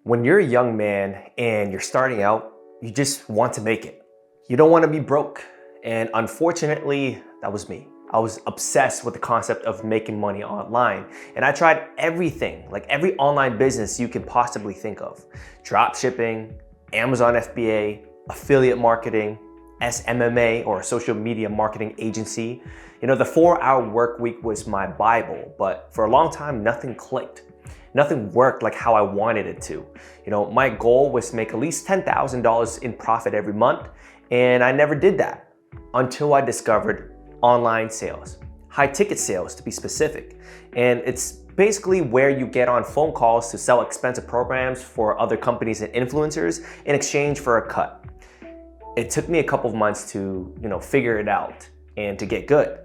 When you're a young man and you're starting out, you just want to make it. You don't want to be broke. And unfortunately, that was me. I was obsessed with the concept of making money online. And I tried everything, like every online business you can possibly think of. Drop shipping, Amazon FBA, affiliate marketing, SMMA or social media marketing agency. You know, the 4-hour work week was my Bible, but for a long time, nothing clicked. Nothing worked like how I wanted it to. You know, my goal was to make at least $10,000 in profit every month, and I never did that until I discovered online sales, high ticket sales to be specific. And it's basically where you get on phone calls to sell expensive programs for other companies and influencers in exchange for a cut. It took me a couple of months to, figure it out and to get good.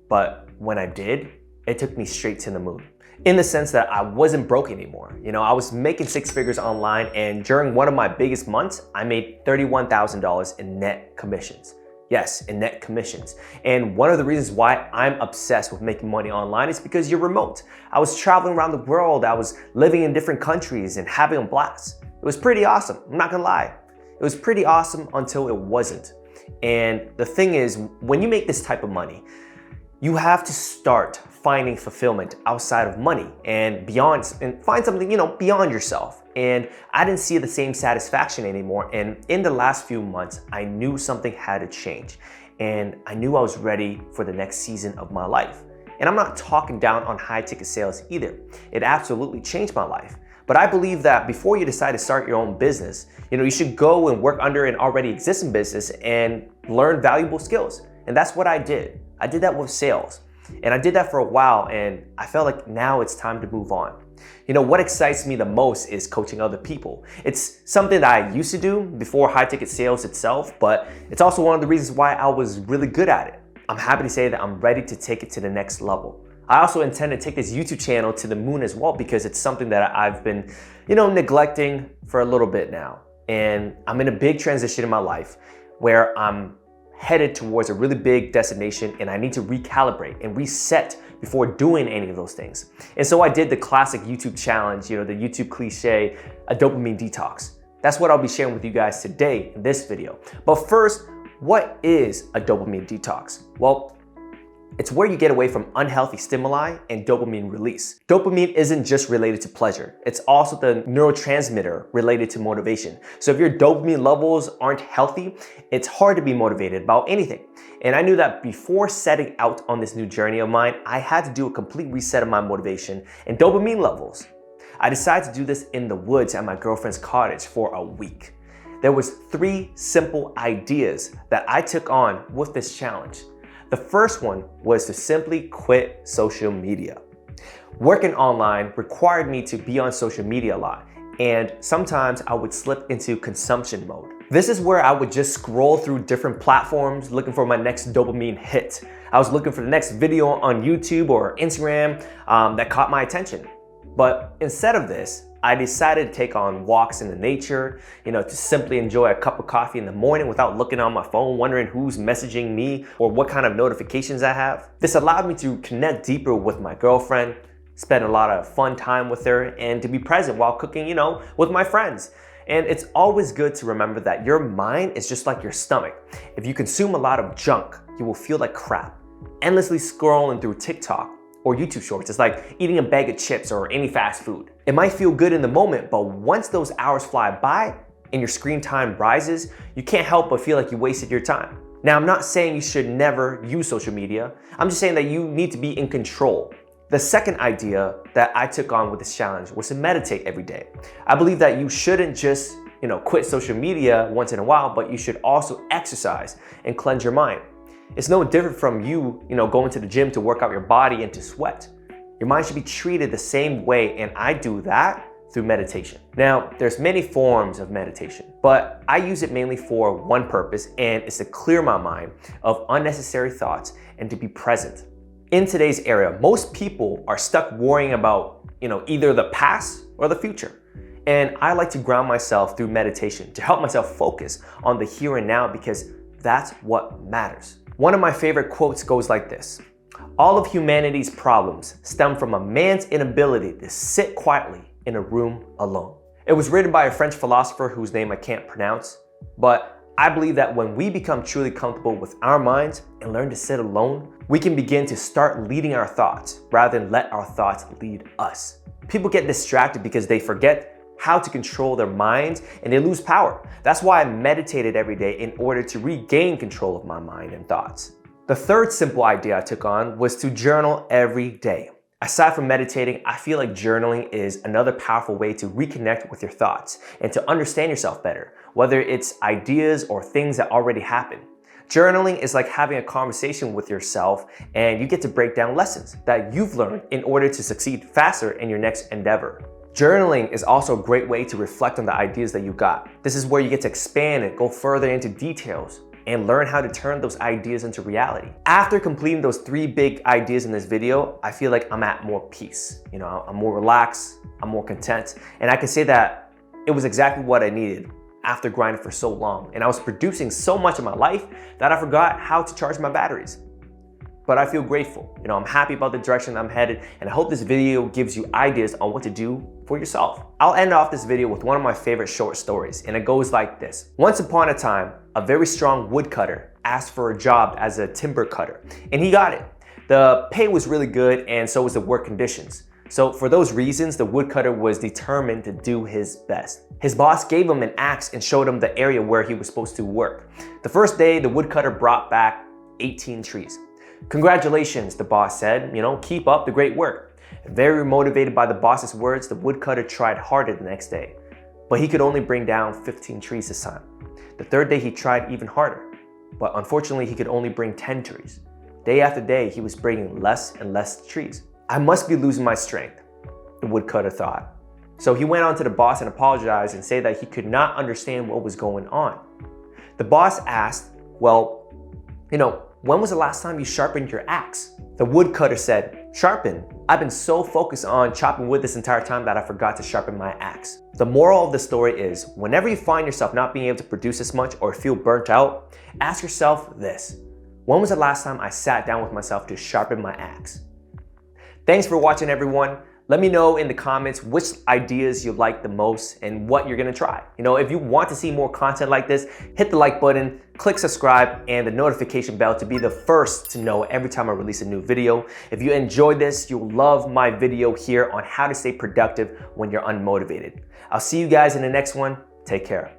But when I did, it took me straight to the moon. In the sense that I wasn't broke anymore. I was making 6 figures online, and during one of my biggest months, I made $31,000 in net commissions. Yes, in net commissions. And one of the reasons why I'm obsessed with making money online is because you're remote. I was traveling around the world, I was living in different countries and having a blast. It was pretty awesome, I'm not gonna lie. It was pretty awesome until it wasn't. And the thing is, when you make this type of money, you have to start finding fulfillment outside of money and beyond, and find something, beyond yourself. And I didn't see the same satisfaction anymore. And in the last few months, I knew something had to change. And I knew I was ready for the next season of my life. And I'm not talking down on high ticket sales either. It absolutely changed my life. But I believe that before you decide to start your own business, you should go and work under an already existing business and learn valuable skills. And that's what I did. I did that with sales. And I did that for a while, and I felt like now it's time to move on. What excites me the most is coaching other people. It's something that I used to do before high ticket sales itself, but it's also one of the reasons why I was really good at it. I'm happy to say that I'm ready to take it to the next level. I also intend to take this YouTube channel to the moon as well, because it's something that I've been, neglecting for a little bit now. And I'm in a big transition in my life where I'm headed towards a really big destination, and I need to recalibrate and reset before doing any of those things. And so I did the classic YouTube challenge, the YouTube cliche, a dopamine detox. That's what I'll be sharing with you guys today in this video. But first, what is a dopamine detox? Well, it's where you get away from unhealthy stimuli and dopamine release. Dopamine isn't just related to pleasure. It's also the neurotransmitter related to motivation. So if your dopamine levels aren't healthy, it's hard to be motivated about anything. And I knew that before setting out on this new journey of mine, I had to do a complete reset of my motivation and dopamine levels. I decided to do this in the woods at my girlfriend's cottage for a week. There was 3 simple ideas that I took on with this challenge. The first one was to simply quit social media. Working online required me to be on social media a lot, and sometimes I would slip into consumption mode. This is where I would just scroll through different platforms looking for my next dopamine hit. I was looking for the next video on YouTube or Instagram that caught my attention. But instead of this, I decided to take on walks in the nature, to simply enjoy a cup of coffee in the morning without looking on my phone, wondering who's messaging me or what kind of notifications I have. This allowed me to connect deeper with my girlfriend, spend a lot of fun time with her, and to be present while cooking, with my friends. And it's always good to remember that your mind is just like your stomach. If you consume a lot of junk, you will feel like crap. Endlessly scrolling through TikTok or YouTube shorts, it's like eating a bag of chips or any fast food. It might feel good in the moment, but once those hours fly by and your screen time rises, you can't help but feel like you wasted your time. Now, I'm not saying you should never use social media. I'm just saying that you need to be in control. The second idea that I took on with this challenge was to meditate every day. I believe that you shouldn't just, quit social media once in a while, but you should also exercise and cleanse your mind. It's no different from you, going to the gym to work out your body and to sweat. Your mind should be treated the same way, and I do that through meditation. Now, there's many forms of meditation, but I use it mainly for one purpose, and it's to clear my mind of unnecessary thoughts and to be present. In today's era, most people are stuck worrying about, either the past or the future. And I like to ground myself through meditation to help myself focus on the here and now, because that's what matters. One of my favorite quotes goes like this: "All of humanity's problems stem from a man's inability to sit quietly in a room alone." It was written by a French philosopher whose name I can't pronounce, but I believe that when we become truly comfortable with our minds and learn to sit alone, we can begin to start leading our thoughts rather than let our thoughts lead us. People get distracted because they forget how to control their minds and they lose power. That's why I meditated every day in order to regain control of my mind and thoughts. The third simple idea I took on was to journal every day. Aside from meditating, I feel like journaling is another powerful way to reconnect with your thoughts and to understand yourself better, whether it's ideas or things that already happened. Journaling is like having a conversation with yourself, and you get to break down lessons that you've learned in order to succeed faster in your next endeavor. Journaling is also a great way to reflect on the ideas that you got. This is where you get to expand and go further into details and learn how to turn those ideas into reality. After completing those 3 big ideas in this video, I feel like I'm at more peace. I'm more relaxed, I'm more content, and I can say that it was exactly what I needed after grinding for so long. And I was producing so much in my life that I forgot how to charge my batteries. But I feel grateful. I'm happy about the direction I'm headed, and I hope this video gives you ideas on what to do for yourself. I'll end off this video with one of my favorite short stories, and it goes like this. Once upon a time, a very strong woodcutter asked for a job as a timber cutter, and he got it. The pay was really good, and so was the work conditions. So for those reasons, the woodcutter was determined to do his best. His boss gave him an axe and showed him the area where he was supposed to work. The first day, the woodcutter brought back 18 trees. "Congratulations," the boss said, "keep up the great work." Very motivated by the boss's words, the woodcutter tried harder the next day, but he could only bring down 15 trees this time. The third day he tried even harder, but unfortunately he could only bring 10 trees. Day after day, he was bringing less and less trees. "I must be losing my strength," the woodcutter thought. So he went on to the boss and apologized and said that he could not understand what was going on. The boss asked, "Well, when was the last time you sharpened your axe?" The woodcutter said, "Sharpen? I've been so focused on chopping wood this entire time that I forgot to sharpen my axe." The moral of the story is, whenever you find yourself not being able to produce as much or feel burnt out, ask yourself this: when was the last time I sat down with myself to sharpen my axe? Thanks for watching, everyone. Let me know in the comments which ideas you like the most and what you're gonna try. If you want to see more content like this, hit the like button, click subscribe, and the notification bell to be the first to know every time I release a new video. If you enjoyed this, you'll love my video here on how to stay productive when you're unmotivated. I'll see you guys in the next one. Take care.